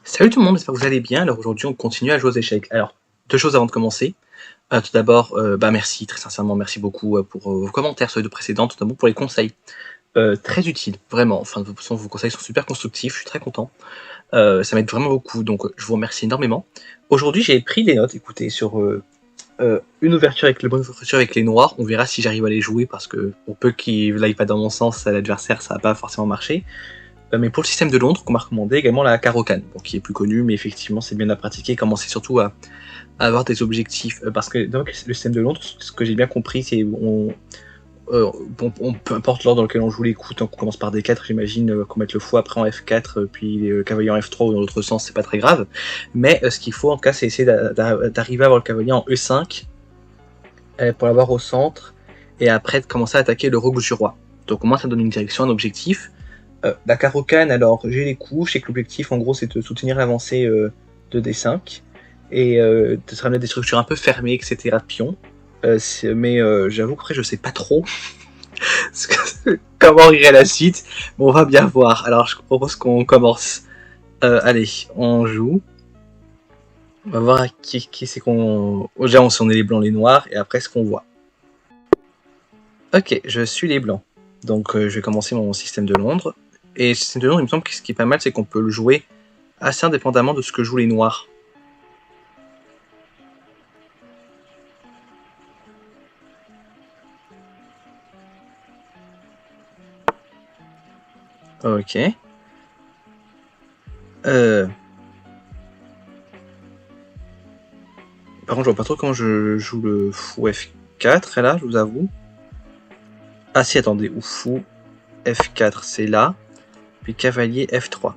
Salut tout le monde, j'espère que vous allez bien. Alors aujourd'hui, on continue à jouer aux échecs. Alors, deux choses avant de commencer. Tout d'abord, merci, très sincèrement, merci beaucoup pour vos commentaires sur les deux précédentes, notamment pour les conseils. Très utiles, vraiment. Enfin, de toute façon, vos conseils sont super constructifs, je suis très content. Ça m'aide vraiment beaucoup, donc je vous remercie énormément. Aujourd'hui, j'ai pris des notes, écoutez, sur une ouverture avec le bonne ouverture avec les noirs. On verra si j'arrive à les jouer, parce que pour peu qu'il n'aille pas dans mon sens à l'adversaire, ça va pas forcément marcher. Mais pour le système de Londres, qu'on m'a recommandé également la Caro-Kann, bon, qui est plus connu, mais effectivement c'est bien à pratiquer, commencer surtout à avoir des objectifs, parce que donc, le système de Londres, ce que j'ai bien compris, c'est peu importe l'ordre dans lequel on joue les coups, tant qu'on commence par D4, j'imagine qu'on mette le fou après en F4, puis le cavalier en F3 ou dans l'autre sens, c'est pas très grave. Mais ce qu'il faut en cas, c'est essayer d'arriver à avoir le cavalier en E5 pour l'avoir au centre, et après de commencer à attaquer le rogue du roi. Donc au moins ça donne une direction, un objectif. La Caro-Kann, alors j'ai les coups, je sais que l'objectif en gros c'est de soutenir l'avancée de D5 et de se ramener des structures un peu fermées, etc. de pions. Mais j'avoue qu'après je sais pas trop comment irait la suite, mais on va bien voir. Alors je propose qu'on commence. Allez, on joue. On va voir qui c'est qu'on. Déjà on est les blancs, les noirs, et après ce qu'on voit. Ok, je suis les blancs. Donc je vais commencer mon système de Londres. Et le système de Londres, il me semble que ce qui est pas mal, c'est qu'on peut le jouer assez indépendamment de ce que jouent les noirs. Ok. Par contre, je vois pas trop comment je joue le fou F4, là, je vous avoue. Ah si, attendez, ou fou F4, c'est là. Puis cavalier F3.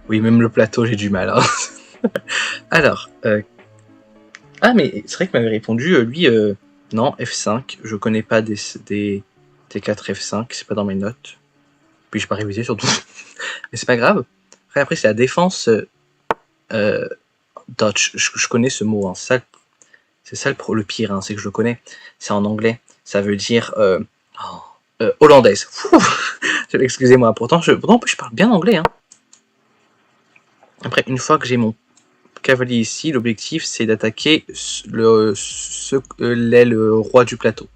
Oui, même le plateau, j'ai du mal. Hein. Alors, ah, mais c'est vrai qu'il m'avait répondu, lui, non, F5, je connais pas des T4 F5, c'est pas dans mes notes. Puis j'ai pas révisé surtout. Mais c'est pas grave. Après c'est la défense Dutch. Je connais ce mot. Hein. C'est ça le pire, hein, c'est que je le connais. C'est en anglais. Ça veut dire hollandaise. Excusez-moi. Pourtant, je parle bien anglais. Hein. Après, une fois que j'ai mon cavalier ici, l'objectif c'est d'attaquer l'aile roi du plateau.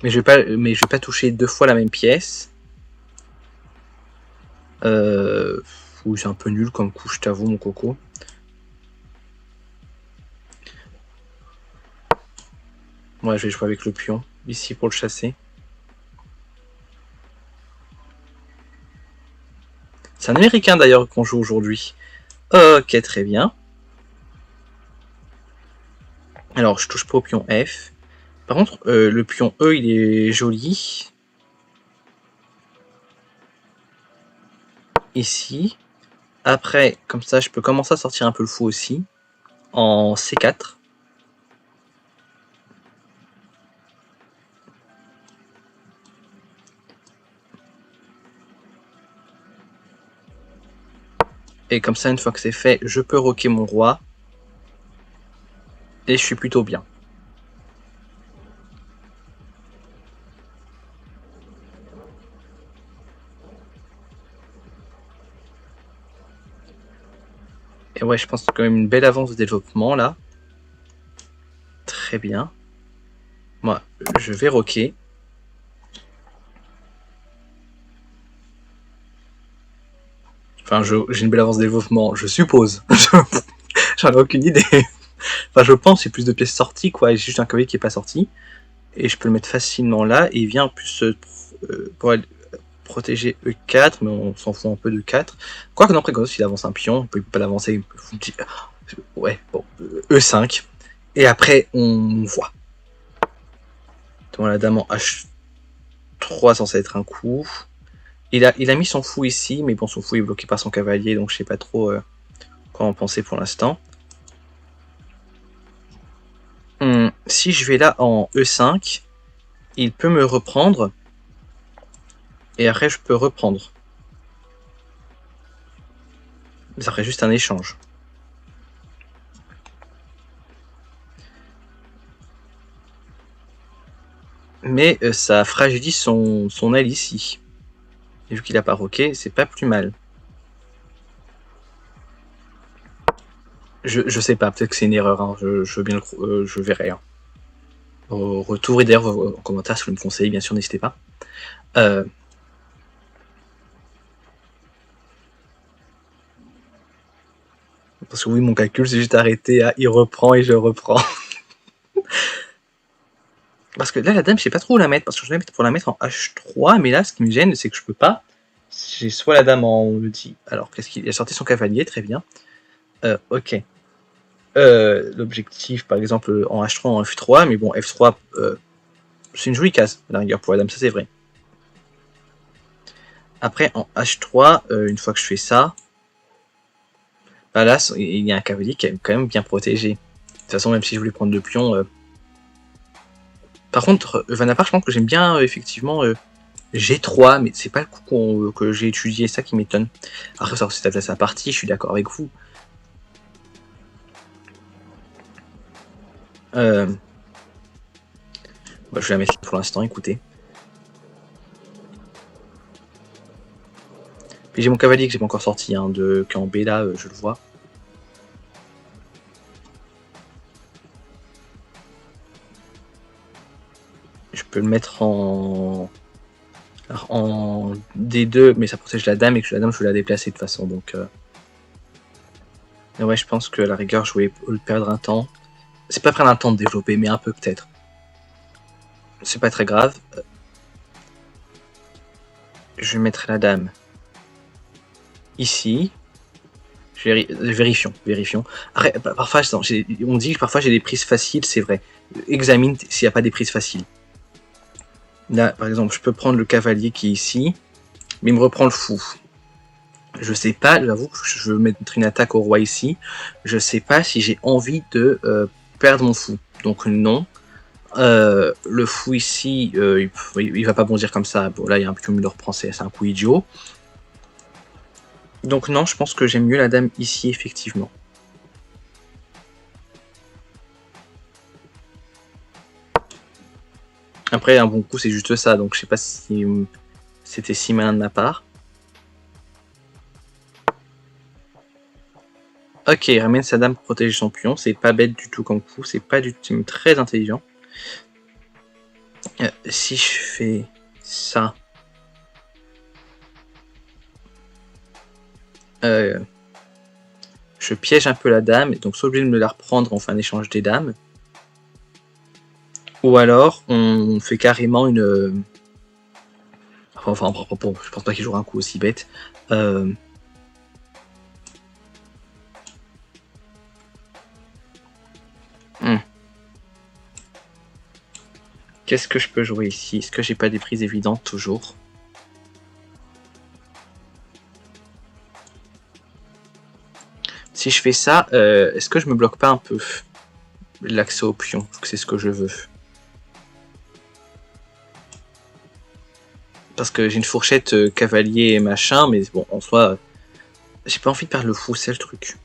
Mais je vais pas toucher deux fois la même pièce. Oui, c'est un peu nul comme coup, je t'avoue, mon coco. Ouais, je vais jouer avec le pion ici pour le chasser. C'est un américain d'ailleurs qu'on joue aujourd'hui. Ok, très bien. Alors, je touche pas au pion F. Par contre, le pion E, il est joli. Ici. Après, comme ça, je peux commencer à sortir un peu le fou aussi. En C4. Et comme ça, une fois que c'est fait, je peux roquer mon roi. Et je suis plutôt bien. Et ouais, je pense que c'est quand même une belle avance de développement là. Très bien. Moi, je vais roquer. Enfin, j'ai une belle avance de développement, je suppose. J'en ai aucune idée. Enfin, je pense, c'est plus de pièces sorties, quoi. J'ai juste un cavalier qui est pas sorti. Et je peux le mettre facilement là. Et il vient en plus pour protéger E4, mais on s'en fout un peu de 4. Quoique, non, après, s'il avance un pion, il peut pas l'avancer. Ouais, bon, E5. Et après, on voit. Donc, la dame en H3 censé être un coup. Il a mis son fou ici, mais bon, son fou est bloqué par son cavalier, donc je sais pas trop quoi en penser pour l'instant. Si je vais là en E5, il peut me reprendre. Et après, je peux reprendre. Ça ferait juste un échange. Mais ça fragilise son aile ici. Et vu qu'il a pas roqué, c'est pas plus mal. Je sais pas, peut-être que c'est une erreur, hein. Je veux bien je verrai. Hein. Au retour, et d'ailleurs en commentaire si vous me conseillez, bien sûr, n'hésitez pas. Parce que oui, mon calcul, c'est juste arrêté à il reprend et je reprends. Parce que là, la dame, je sais pas trop où la mettre, parce que je vais pour la mettre en H3, mais là, ce qui me gêne, c'est que je peux pas. J'ai soit la dame en... On me dit... Alors, qu'est-ce qu'il a sorti son cavalier, très bien. Ok. L'objectif, par exemple, en H3, en F3, mais bon, F3, c'est une jolie case, à la rigueur, pour la dame, ça c'est vrai. Après, en H3, une fois que je fais ça, bah là, il y a un cavalier qui est quand même bien protégé. De toute façon, même si je voulais prendre 2 pions... Par contre, Vanapar, je pense que j'aime bien, effectivement, G3, mais c'est pas le coup que j'ai étudié, ça qui m'étonne. Après, ça, c'est sa partie, je suis d'accord avec vous. Bah, je vais la mettre pour l'instant, écoutez. Puis j'ai mon cavalier que j'ai pas encore sorti, hein, qui est en B là, je le vois. Je peux le mettre en D2, mais ça protège la dame, et que la dame, je vais la déplacer de toute façon, donc... Mais ouais, je pense que à la rigueur, je vais perdre un temps. C'est pas prendre un temps de développer, mais un peu peut-être. C'est pas très grave. Je vais mettre la dame ici. Vérifions. Après, parfois, on dit que parfois j'ai des prises faciles, c'est vrai. Examine s'il n'y a pas des prises faciles. Là, par exemple, je peux prendre le cavalier qui est ici, mais il me reprend le fou. Je sais pas, j'avoue que je veux mettre une attaque au roi ici. Je sais pas si j'ai envie de perdre mon fou. Donc non. Le fou ici, il va pas bondir comme ça. Bon, là, il y a un pion qui me le reprend, c'est un coup idiot. Donc non, je pense que j'aime mieux la dame ici, effectivement. Après, un bon coup, c'est juste ça, donc je sais pas si c'était si malin de ma part. Ok, il ramène sa dame pour protéger son pion, c'est pas bête du tout comme coup, c'est pas du tout très intelligent. Si je fais ça... je piège un peu la dame, et donc soit obligé de me la reprendre, on fait un échange des dames. Ou alors, on fait carrément une... Enfin, bon, je pense pas qu'il jouera un coup aussi bête. Qu'est-ce que je peux jouer ici? Est-ce que j'ai pas des prises évidentes toujours? Si je fais ça, est-ce que je me bloque pas un peu l'accès au pion? C'est ce que je veux. Parce que j'ai une fourchette cavalier et machin, mais bon, en soi, j'ai pas envie de perdre le fou, c'est le truc.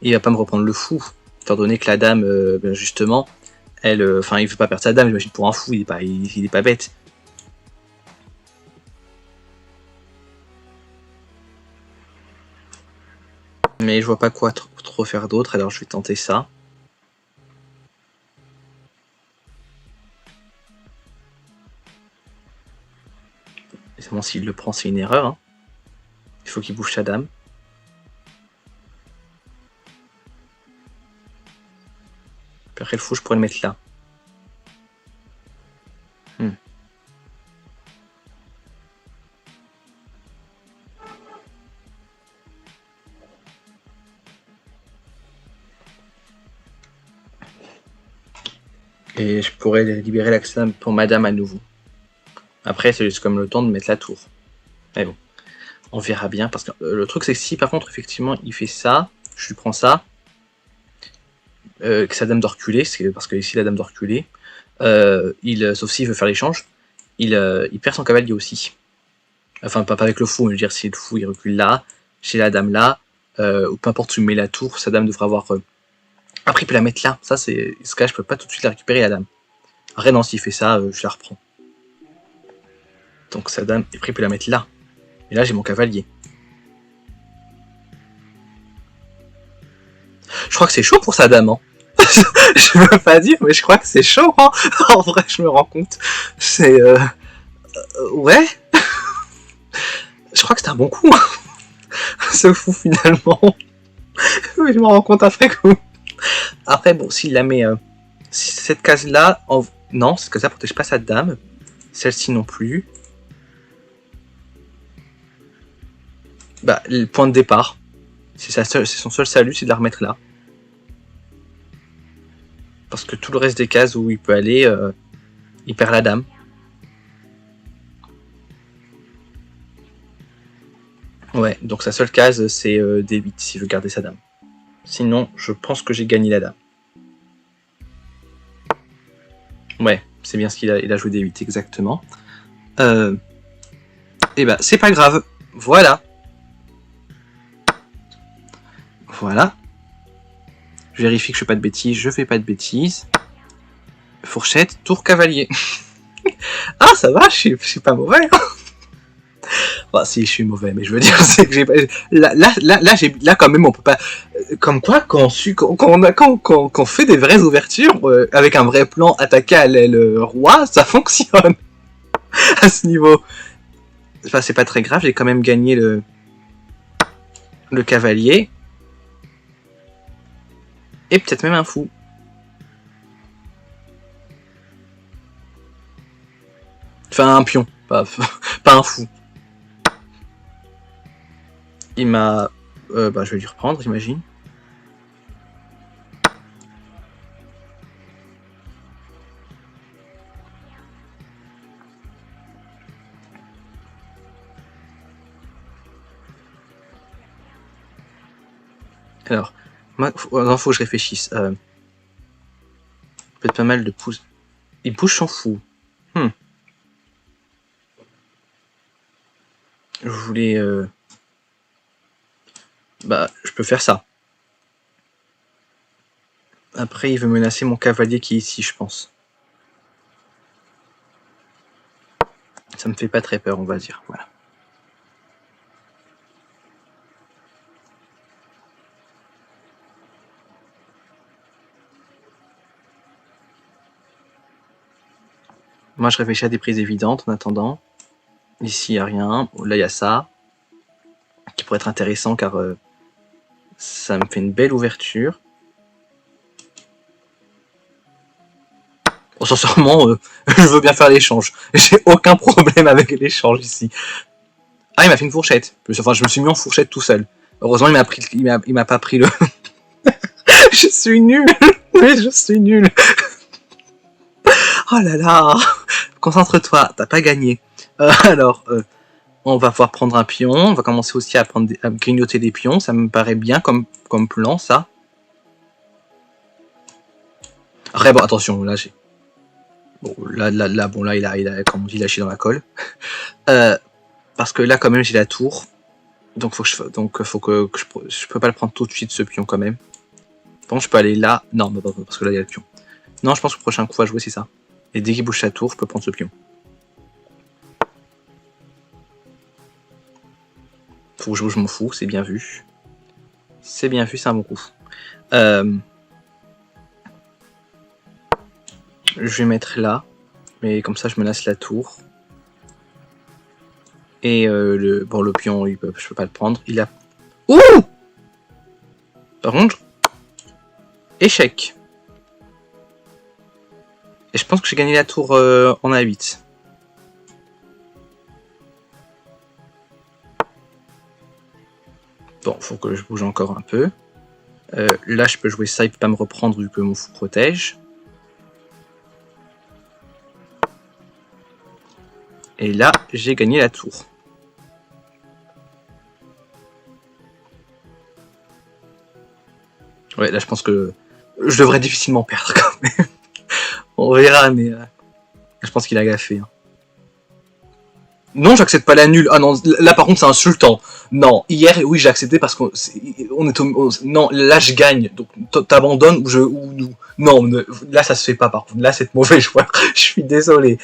Il va pas me reprendre le fou, étant donné que la dame, ben justement, elle, enfin, il veut pas perdre sa dame, j'imagine, pour un fou, il est pas bête. Mais je vois pas quoi trop faire d'autre, alors je vais tenter ça. Évidemment, s'il le prend, c'est une erreur. Hein. Il faut qu'il bouge sa dame. Puis après, le fou, je pourrais le mettre là. Et je pourrais libérer l'accès pour madame à nouveau. Après, c'est juste comme le temps de mettre la tour. Mais bon, on verra bien. Parce que le truc, c'est que si par contre, effectivement, il fait ça, je lui prends ça, que sa dame doit reculer, parce que ici, la dame doit reculer, sauf s'il veut faire l'échange, il perd son cavalier aussi. Enfin, pas avec le fou, je veux dire, si le fou il recule là, chez la dame là, ou peu importe où tu mets la tour, sa dame devrait avoir... Après, il peut la mettre là. Ça, c'est ce cas, je peux pas tout de suite la récupérer, la dame. Après, non, s'il fait ça, je la reprends. Donc sa dame, après, il peut la mettre là. Et là, j'ai mon cavalier. Je crois que c'est chaud pour sa dame, hein. Je veux pas dire, mais je crois que c'est chaud, hein. En vrai, je me rends compte. C'est... ouais. Je crois que c'est un bon coup, hein. Ce fou, finalement. Mais je me rends compte après que... Après, bon, s'il la met... si cette case-là... En... Non, cette case-là protège pas sa dame. Celle-ci non plus. Bah, le point de départ. C'est son seul salut, c'est de la remettre là. Parce que tout le reste des cases où il peut aller, il perd la dame. Ouais, donc sa seule case, c'est D8 s'il veut garder sa dame. Sinon, je pense que j'ai gagné la dame. Ouais, c'est bien ce qu'il a, il a joué D8, exactement. Et bah, c'est pas grave. Voilà. Voilà. Je vérifie que je fais pas de bêtises, je fais pas de bêtises. Fourchette, tour cavalier. Ah, ça va, je suis pas mauvais. Bah, si, je suis mauvais, mais je veux dire, c'est que j'ai pas... Là, quand même, on peut pas... Comme quoi, quand on fait des vraies ouvertures, avec un vrai plan attaqué à l'aile roi, ça fonctionne. À ce niveau. Enfin, c'est pas très grave, j'ai quand même gagné le cavalier. Et peut-être même un fou. Enfin, un pion, pas un fou. Il m'a... bah, je vais lui reprendre, j'imagine. Alors, moi, faut que je réfléchisse. Peut-être pas mal de pouces. Il bouge son fou. Je voulais... Bah, je peux faire ça. Après, il veut menacer mon cavalier qui est ici, je pense. Ça me fait pas très peur, on va dire. Voilà. Moi, je réfléchis à des prises évidentes en attendant. Ici, il n'y a rien. Là, il y a ça. Qui pourrait être intéressant car ça me fait une belle ouverture. Bon, sincèrement, je veux bien faire l'échange. J'ai aucun problème avec l'échange ici. Ah, il m'a fait une fourchette. Enfin, je me suis mis en fourchette tout seul. Heureusement, il m'a pas pris le... Je suis nul. Mais je suis nul. Oh là là. Concentre-toi, t'as pas gagné. Alors, on va pouvoir prendre un pion. On va commencer aussi à grignoter des pions. Ça me paraît bien comme plan, ça. Après, bon, attention, là, j'ai... Bon, là, il a, comme on dit, lâché dans la colle. Parce que là, quand même, j'ai la tour. Donc, faut que je peux pas le prendre tout de suite, ce pion, quand même. Bon, je peux aller là. Non, parce que là, il y a le pion. Non, je pense que le prochain coup à jouer, c'est ça. Et dès qu'il bouge sa tour, je peux prendre ce pion. Faut que je bouge mon fou, c'est bien vu. C'est bien vu, c'est un bon coup. Je vais mettre là. Mais comme ça, je menace la tour. Et le pion, je peux pas le prendre. Il a... Ouh! Par contre, échec. Et je pense que j'ai gagné la tour en A8. Bon, faut que je bouge encore un peu. Là, je peux jouer ça, il peut pas me reprendre vu que mon fou protège. Et là, j'ai gagné la tour. Ouais, là, je pense que je devrais difficilement perdre quand même. On verra, mais je pense qu'il a gaffé. Hein. Non, j'accepte pas la nulle. Ah non, là par contre c'est insultant. Non, hier oui j'ai accepté parce qu'on est non, là je gagne. Donc t'abandonnes ou nous. Non, là ça se fait pas par contre. Là c'est mauvais joueur. Je suis désolé.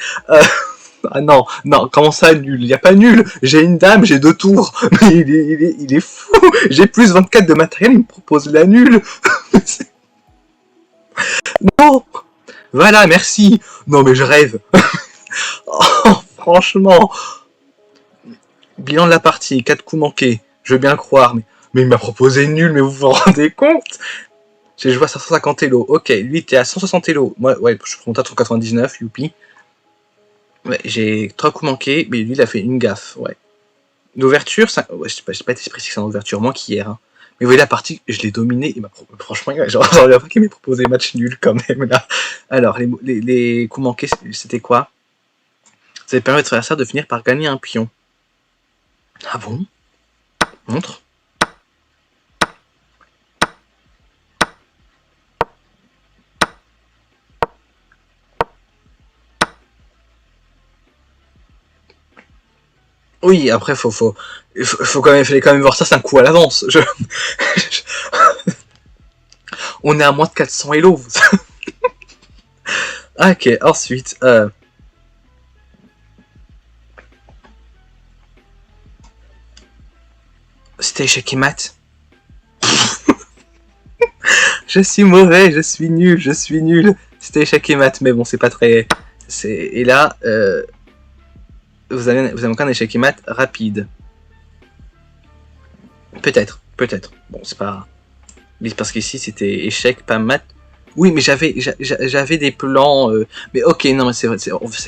Ah non, non, comment ça nul? Il y a pas nul. J'ai une dame, j'ai 2 tours. Mais il est fou. J'ai plus 24 de matériel, il me propose la nulle. Non. Voilà, merci. Non mais je rêve. Oh, franchement. Bilan de la partie, 4 coups manqués. Je veux bien le croire, mais il m'a proposé nul, mais vous vous rendez compte? J'ai joué à 150 Elo. Ok, lui t'es à 160 Elo. Moi, ouais, je suis monté à 199, youpi. Ouais, j'ai 3 coups manqués, mais lui il a fait une gaffe, ouais. L'ouverture, ça... ouais, je sais pas été précis que c'est en ouverture, moins qu'hier. Hein. Mais vous voyez la partie, je l'ai dominée, et franchement, j'en reviens pas qu'il m'ait proposé match nul quand même là. Alors, les coups manqués, c'était quoi? Ça permet de faire ça de finir par gagner un pion. Ah bon? Montre. Oui, après, faut fallait quand même voir ça, c'est un coup à l'avance. On est à moins de 400 Elo. Ok, ensuite, c'était échec et mat. Je suis mauvais, je suis nul. C'était échec et mat, mais bon, c'est pas très... Et là, vous avez encore un échec et mat rapide. Peut-être. Bon, c'est pas... Mais parce qu'ici, c'était échec, pas mat. Oui, mais j'avais des plans... Mais ok, non, mais c'est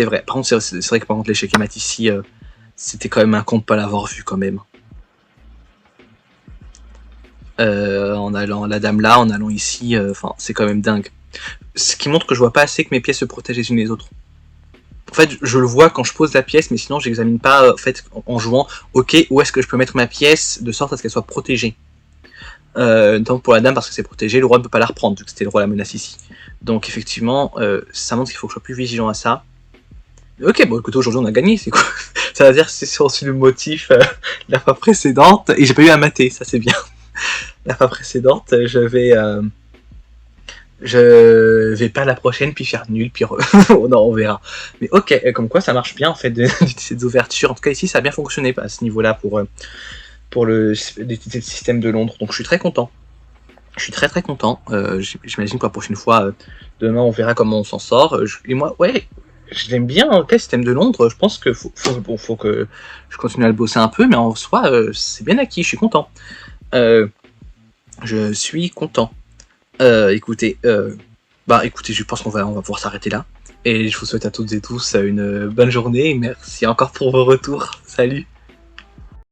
vrai. Par contre, c'est vrai que par contre, l'échec et mat ici, c'était quand même un con de pas l'avoir vu, quand même. En allant la dame là, en allant ici, enfin, c'est quand même dingue. Ce qui montre que je vois pas assez que mes pièces se protègent les unes les autres. En fait, je le vois quand je pose la pièce, mais sinon, j'examine pas, en fait, en jouant, ok, où est-ce que je peux mettre ma pièce de sorte à ce qu'elle soit protégée. Notamment pour la dame, parce que c'est protégé, le roi ne peut pas la reprendre, vu que c'était le roi la menace ici. Donc, effectivement, ça montre qu'il faut que je sois plus vigilant à ça. Ok, bon, écoutez, aujourd'hui, on a gagné, c'est quoi? Ça veut dire que c'est aussi le motif de la fois précédente, et j'ai pas eu à mater, ça c'est bien. La fois précédente, je vais pas la prochaine, puis faire nul, puis non, on verra. Mais ok, comme quoi ça marche bien en fait d'utiliser des ouvertures. En tout cas ici ça a bien fonctionné à ce niveau-là pour le système de Londres. Donc je suis très content. Je suis très content. J'imagine que la prochaine fois, demain on verra comment on s'en sort. Et moi, ouais, je l'aime bien le système de Londres. Je pense que faut que je continue à le bosser un peu, mais en soi c'est bien acquis. Je suis content. Je suis content. Écoutez, je pense qu'on va pouvoir s'arrêter là. Et je vous souhaite à toutes et tous une bonne journée. Merci encore pour vos retours. Salut!